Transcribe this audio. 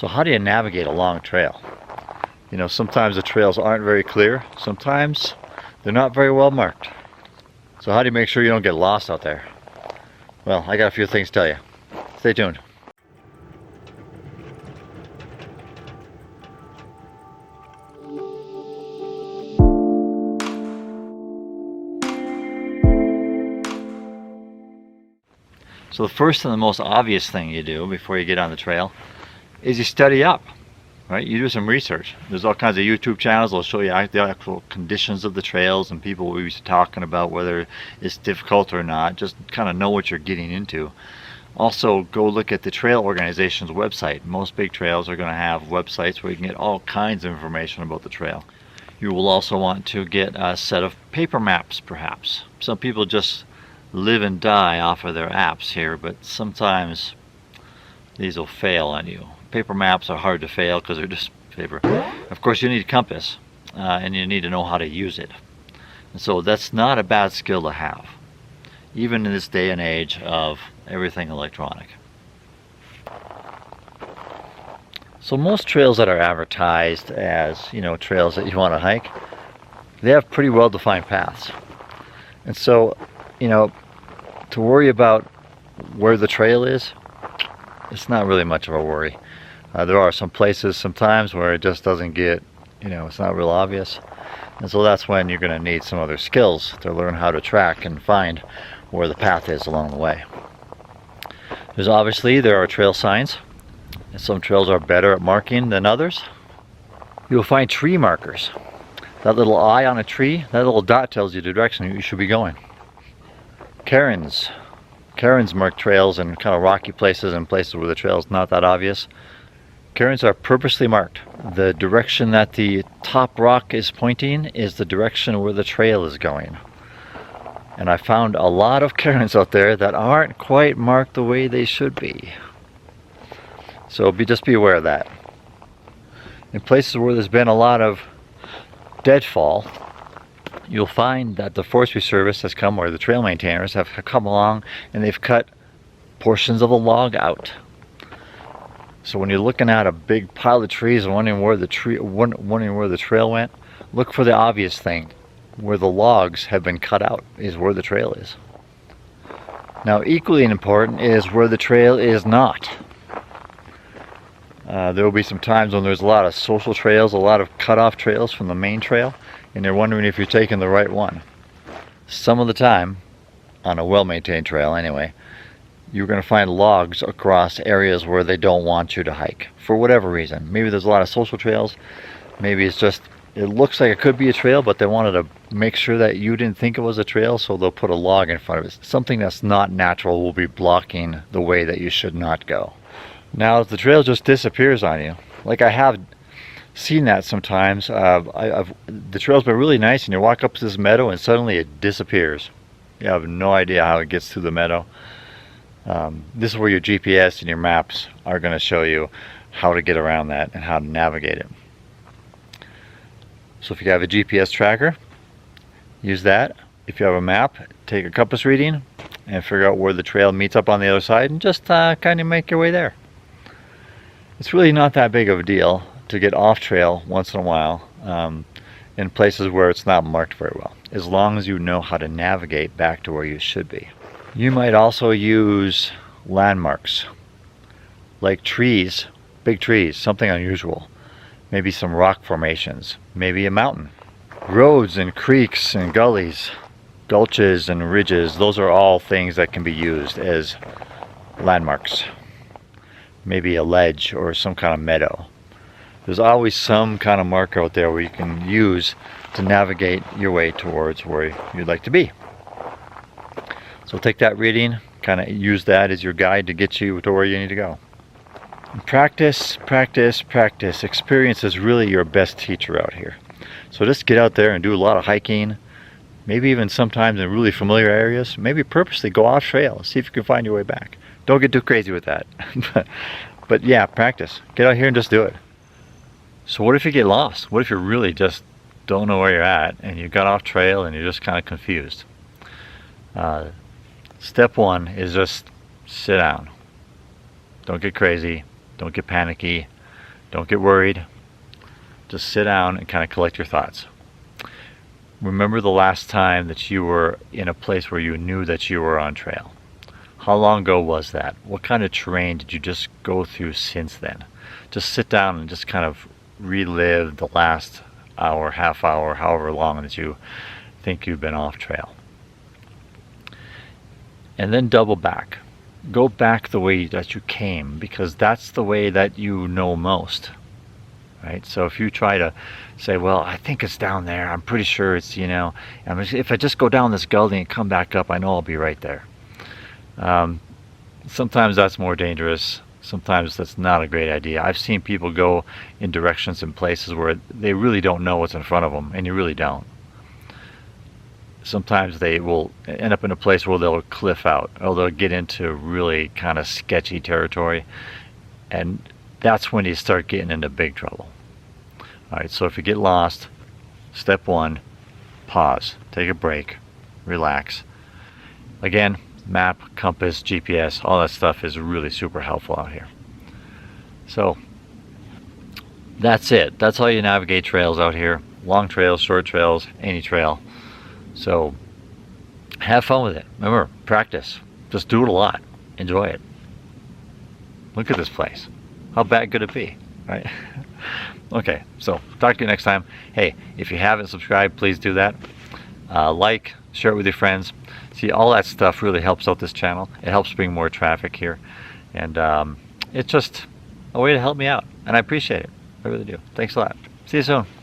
So how do you navigate a long trail? You know, sometimes the trails aren't very clear. Sometimes they're not very well marked. So how do you make sure you don't get lost out there? Well, I got a few things to tell you. Stay tuned. So the first and the most obvious thing you do before you get on the trail is you study up, right? You do some research. There's all kinds of YouTube channels that'll show you the actual conditions of the trails, and people will be talking about whether it's difficult or not. Just kind of know what you're getting into. Also, go look at the trail organization's website. Most big trails are going to have websites where you can get all kinds of information about the trail. You will also want to get a set of paper maps, perhaps. Some people just live and die off of their apps here, but sometimes these will fail on you. Paper maps are hard to fail because they're just paper. Of course, you need a compass, and you need to know how to use it. And so that's not a bad skill to have, even in this day and age of everything electronic. So most trails that are advertised as, you know, trails that you want to hike, they have pretty well defined paths. And so, you know, to worry about where the trail is, it's not really much of a worry. There are some places sometimes where it just doesn't get, you know, it's not real obvious. And so that's when you're going to need some other skills to learn how to track and find where the path is along the way. There are trail signs, and some trails are better at marking than others. You'll find tree markers. That little eye on a tree, that little dot tells you the direction you should be going. Cairns mark trails in kind of rocky places and places where the trail is not that obvious. Cairns are purposely marked. The direction that the top rock is pointing is the direction where the trail is going. And I found a lot of cairns out there that aren't quite marked the way they should be. So just be aware of that. In places where there's been a lot of deadfall, you'll find that the Forestry Service has come, or the trail maintainers have come along, and they've cut portions of the log out. So when you're looking at a big pile of trees and wondering where the trail went, look for the obvious thing. Where the logs have been cut out is where the trail is. Now, equally important is where the trail is not. There will be some times when there's a lot of social trails, a lot of cut-off trails from the main trail, and you're wondering if you're taking the right one. Some of the time, on a well-maintained trail anyway, you're going to find logs across areas where they don't want you to hike, for whatever reason. Maybe there's a lot of social trails, maybe it's just, it looks like it could be a trail, but they wanted to make sure that you didn't think it was a trail, so they'll put a log in front of it. Something that's not natural will be blocking the way that you should not go. Now, if the trail just disappears on you, like I have seen that sometimes, the trail's been really nice and you walk up to this meadow and suddenly it disappears. You have no idea how it gets through the meadow. This is where your GPS and your maps are going to show you how to get around that and how to navigate it. So if you have a GPS tracker, use that. If you have a map, take a compass reading and figure out where the trail meets up on the other side and just kind of make your way there. It's really not that big of a deal to get off trail once in a while in places where it's not marked very well, as long as you know how to navigate back to where you should be. You might also use landmarks, like trees, big trees, something unusual. Maybe some rock formations, maybe a mountain. Roads and creeks and gullies, gulches and ridges, those are all things that can be used as landmarks. Maybe a ledge or some kind of meadow. There's always some kind of marker out there where you can use to navigate your way towards where you'd like to be. So take that reading, kind of use that as your guide to get you to where you need to go. And practice, practice, practice. Experience is really your best teacher out here. So just get out there and do a lot of hiking, maybe even sometimes in really familiar areas. Maybe purposely go off trail, see if you can find your way back. Don't get too crazy with that. But yeah, practice. Get out here and just do it. So what if you get lost? What if you really just don't know where you're at and you got off trail and you're just kind of confused? Step one is just sit down. Don't get crazy. Don't get panicky. Don't get worried. Just sit down and kind of collect your thoughts. Remember the last time that you were in a place where you knew that you were on trail. How long ago was that? What kind of terrain did you just go through since then? Just sit down and just kind of relive the last hour, half hour, however long that you think you've been off trail. And then double back. Go back the way that you came, because that's the way that you know most. Right? So if you try to say, well, I think it's down there, I'm pretty sure it's, if I just go down this gully and come back up, I know I'll be right there. Sometimes that's more dangerous. Sometimes that's not a great idea. I've seen people go in directions and places where they really don't know what's in front of them, and you really don't. Sometimes they will end up in a place where they'll cliff out, or they'll get into really kind of sketchy territory, and that's when you start getting into big trouble. Alright, so if you get lost, step one, pause, take a break, relax. Again, map, compass, GPS, all that stuff is really super helpful out here. So that's it. That's how you navigate trails out here. Long trails, short trails, any trail. So have fun with it. Remember, practice. Just do it a lot. Enjoy it. Look at this place. How bad could it be, right? Okay, so talk to you next time. Hey, if you haven't subscribed, please do that. Like, share it with your friends. See, all that stuff really helps out this channel. It helps bring more traffic here. And it's just a way to help me out. And I appreciate it. I really do. Thanks a lot. See you soon.